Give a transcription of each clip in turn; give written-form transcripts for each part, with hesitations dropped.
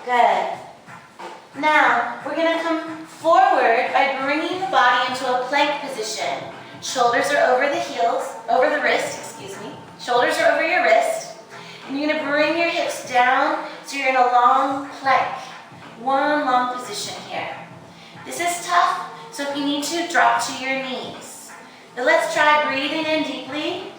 Good. Now, we're going to come forward by bringing the body into a plank position. Shoulders are over the heels, over the wrist, excuse me. Shoulders are over your wrist. And you're going to bring your hips down so you're in a long plank. One long position here. This is tough, so if you need to, drop to your knees. Now let's try breathing in deeply.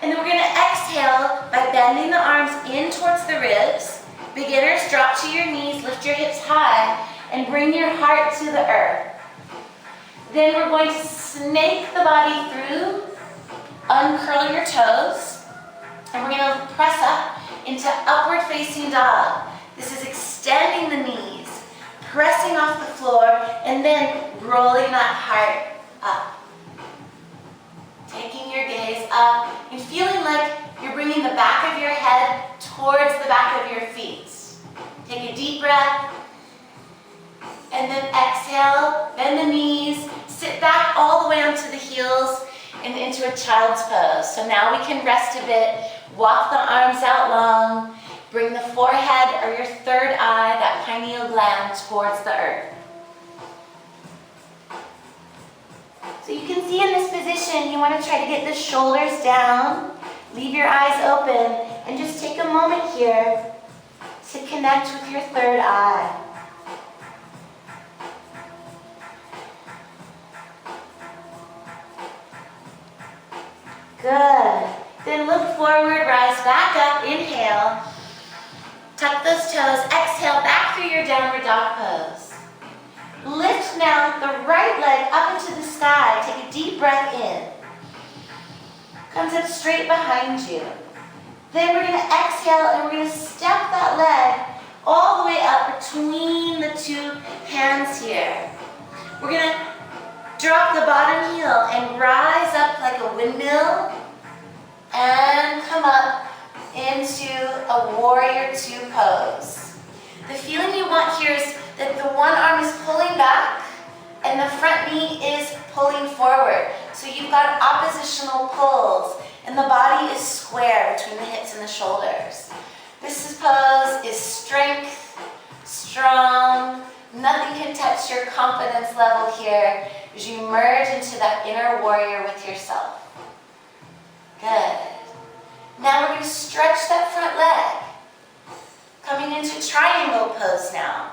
And then we're going to exhale by bending the arms in towards the ribs. Beginners, drop to your knees, lift your hips high, and bring your heart to the earth. Then we're going to snake the body through, uncurl your toes, and we're going to press up into upward facing dog. This is extending the knees, pressing off the floor, and then rolling that heart up. Taking your gaze up and feeling like you're bringing the back of your head towards the back of your feet. Take a deep breath, and then exhale, bend the knees, sit back all the way onto the heels and into a child's pose. So now we can rest a bit, walk the arms out long, bring the forehead or your third eye, that pineal gland, towards the earth. So you can see in this position, you want to try to get the shoulders down, leave your eyes open, and just take a moment here to connect with your third eye. Good. Then look forward, rise back up, inhale. Tuck those toes, exhale back through your downward dog pose. Lift now the right leg up into the sky. Take a deep breath in. Comes up straight behind you. Then we're going to exhale and we're going to step that leg all the way up between the two hands here. We're going to drop the bottom heel and rise up like a windmill and come up into a warrior two pose. The feeling you want here is that the one arm is pulling back and the front knee is pulling forward. So you've got oppositional pulls and the body is square between the hips and the shoulders. This pose is strength, strong. Nothing can touch your confidence level here as you merge into that inner warrior with yourself. Good. Now we're going to stretch that front leg. Coming into triangle pose now.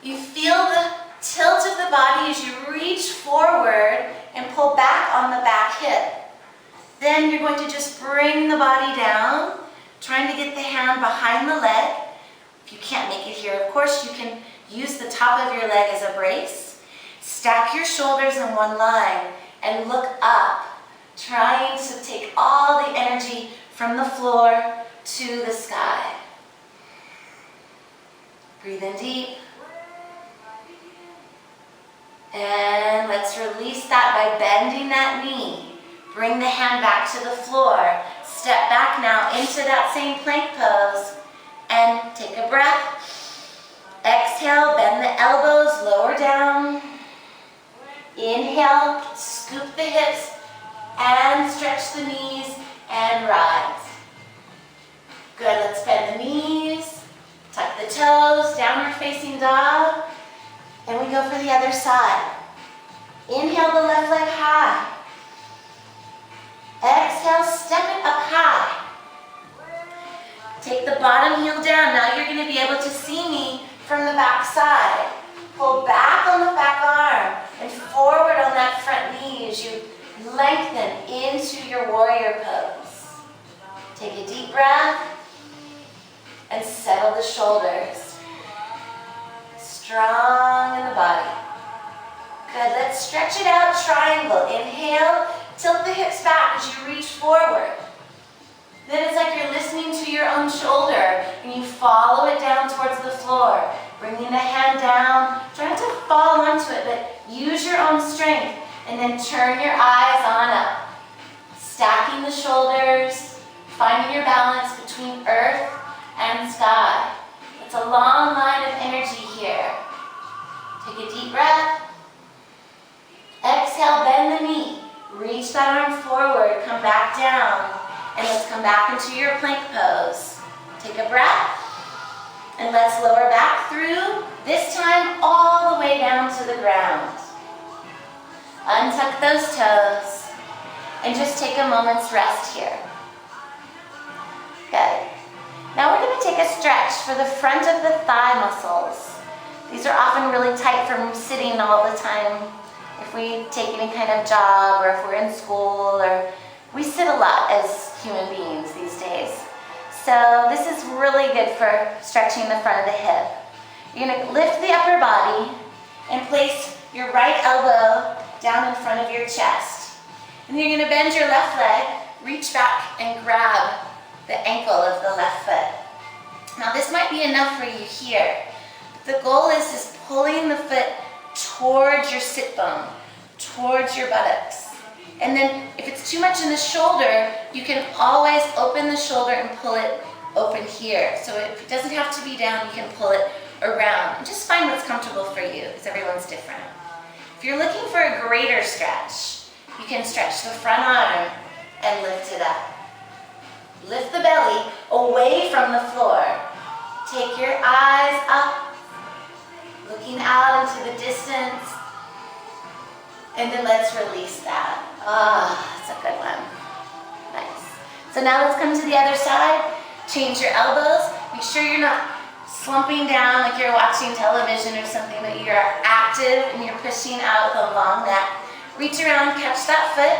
You feel the tilt of the body as you reach forward and pull back on the back hip. Then you're going to just bring the body down, trying to get the hand behind the leg. If you can't make it here, of course, you can use the top of your leg as a brace. Stack your shoulders in one line and look up, trying to take all the energy from the floor to the sky. Breathe in deep. And let's release that by bending that knee. Bring the hand back to the floor. Step back now into that same plank pose and take a breath. Exhale, bend the elbows, lower down. Inhale, scoop the hips and stretch the knees and rise. Good, let's bend the knees, tuck the toes, downward facing dog, and we go for the other side. Inhale the left leg high. Exhale, step it up high. Take the bottom heel down. Now you're going to be able to see me from the back side. Pull back on the back arm and forward on that front knee as you lengthen into your warrior pose. Take a deep breath and settle the shoulders. Strong in the body. Good, let's stretch it out, triangle. Inhale, tilt the hips back as you reach forward. Then it's like you're listening to your own shoulder and you follow it down towards the floor. Bringing the hand down, try not to fall onto it, but use your own strength and then turn your eyes on up. Stacking the shoulders, finding your balance between earth and sky. It's a long line of energy here. Take a deep breath. Exhale, bend the knee. Reach that arm forward, come back down, and let's come back into your plank pose. Take a breath, and let's lower back through, this time all the way down to the ground. Untuck those toes and just take a moment's rest here. Good. Now we're going to take a stretch for the front of the thigh muscles. These are often really tight from sitting all the time. If we take any kind of job or if we're in school, or we sit a lot as human beings these days. So this is really good for stretching the front of the hip. You're going to lift the upper body and place your right elbow down in front of your chest. And you're going to bend your left leg, reach back and grab the ankle of the left foot. Now this might be enough for you here. The goal is pulling the foot towards your sit bone, towards your buttocks. And then if it's too much in the shoulder, you can always open the shoulder and pull it open here. So if it doesn't have to be down, you can pull it around. And just find what's comfortable for you, because everyone's different. If you're looking for a greater stretch, you can stretch the front arm and lift it up. Lift the belly away from the floor. Take your eyes up, looking out into the distance. And then let's release that. That's a good one. Nice. So now let's come to the other side. Change your elbows. Make sure you're not slumping down like you're watching television or something, but you're active and you're pushing out with a long neck. Reach around, catch that foot,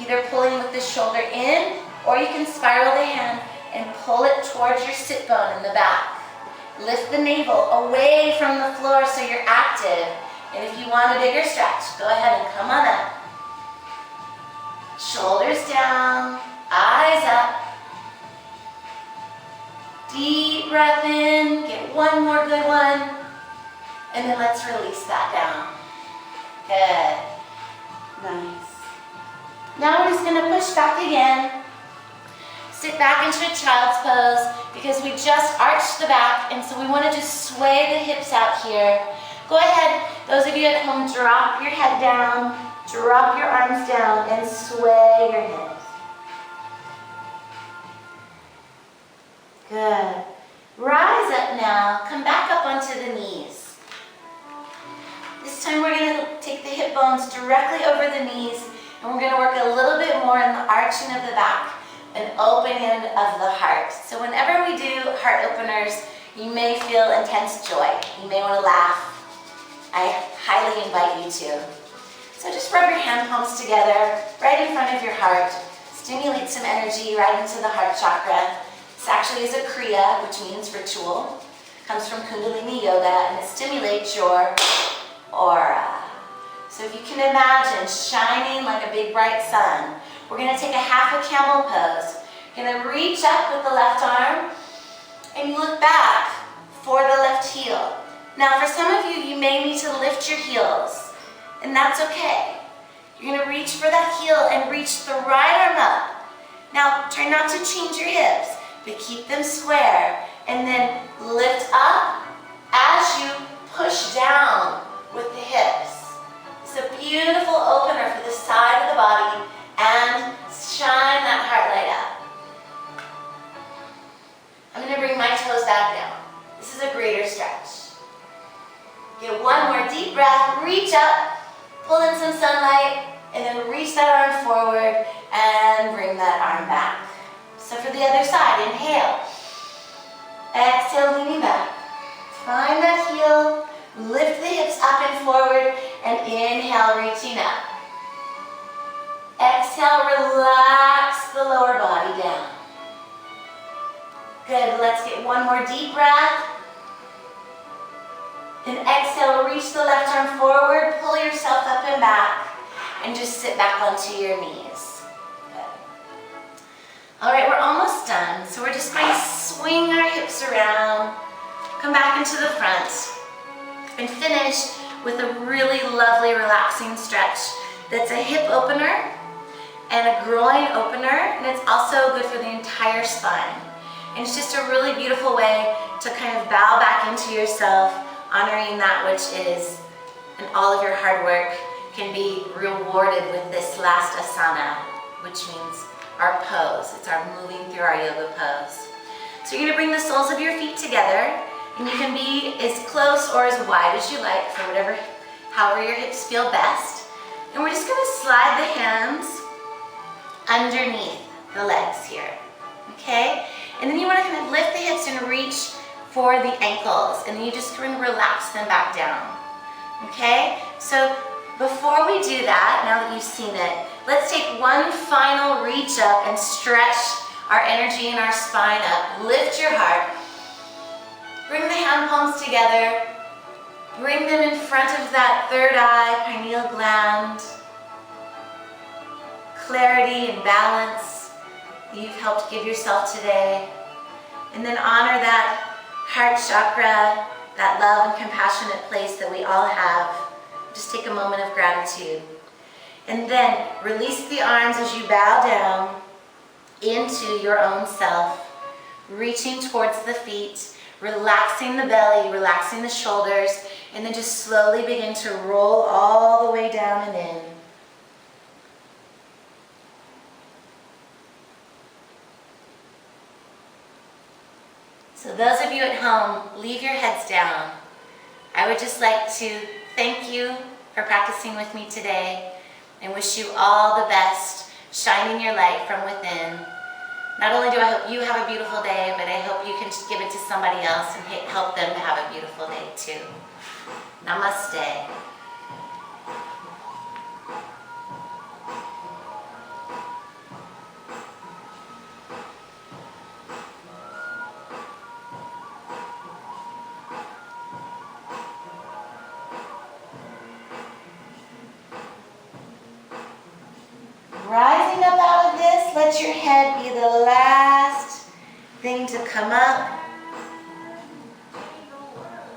either pulling with the shoulder in, or you can spiral the hand and pull it towards your sit bone in the back. Lift the navel away from the floor so you're active. And if you want a bigger stretch, go ahead and come on up. Shoulders down, eyes up. Deep breath in, get one more good one. And then let's release that down. Good. Nice. Now we're just going to push back again. Sit back into a child's pose because we just arched the back, and so we want to just sway the hips out here. Go ahead, those of you at home, drop your head down, drop your arms down, and sway your hips. Good. Rise up now, come back up onto the knees. This time we're going to take the hip bones directly over the knees, and we're going to work a little bit more in the arching of the back and opening of the heart. So whenever we do heart openers, you may feel intense joy. You may want to laugh. I highly invite you to. So just rub your hand palms together right in front of your heart. Stimulate some energy right into the heart chakra. This actually is a Kriya, which means ritual. It comes from Kundalini Yoga, and it stimulates your aura. So if you can imagine shining like a big bright sun, we're going to take a half a camel pose. You're going to reach up with the left arm, and you look back for the left heel. Now for some of you, you may need to lift your heels, and that's okay. You're going to reach for that heel and reach the right arm up. Now try not to change your hips, but keep them square, and then lift up as you push down with the hips. It's a beautiful opener for the side of the body, and shine that heart light up. I'm going to bring my toes back down. This is a greater stretch. Get one more deep breath, reach up, pull in some sunlight, and then reach that arm forward and bring that arm back. So for the other side, inhale. Exhale, leaning back. Find that heel, lift the hips up and forward, and inhale, reaching up. Exhale, relax the lower body down. Good, let's get one more deep breath. And exhale, reach the left arm forward, pull yourself up and back, and just sit back onto your knees. Good. All right, we're almost done. So we're just going to swing our hips around, come back into the front, and finish with a really lovely, relaxing stretch that's a hip opener and a groin opener, and it's also good for the entire spine. And it's just a really beautiful way to kind of bow back into yourself, honoring that which is, and all of your hard work can be rewarded with this last asana, which means our pose. It's our moving through our yoga pose. So you're going to bring the soles of your feet together, And you can be as close or as wide as you like for however your hips feel best. And we're just gonna slide the hands underneath the legs here, okay? And then you wanna kind of lift the hips and reach for the ankles, and then you just kind of relax them back down, okay? So before we do that, now that you've seen it, let's take one final reach up and stretch our energy in our spine up. Lift your heart. Bring the hand palms together. Bring them in front of that third eye, pineal gland. Clarity and balance that you've helped give yourself today. And then honor that heart chakra, that love and compassionate place that we all have. Just take a moment of gratitude. And then release the arms as you bow down into your own self, reaching towards the feet, relaxing the belly, relaxing the shoulders, and then just slowly begin to roll all the way down and in. So those of you at home, leave your heads down. I would just like to thank you for practicing with me today and wish you all the best, shining your light from within. Not only do I hope you have a beautiful day, but I hope you can give it to somebody else and help them to have a beautiful day too. Namaste. Rising up out of this, let your head be the last thing to come up.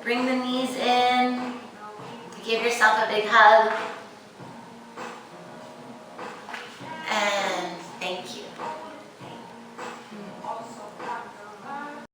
Bring the knees in. Give yourself a big hug.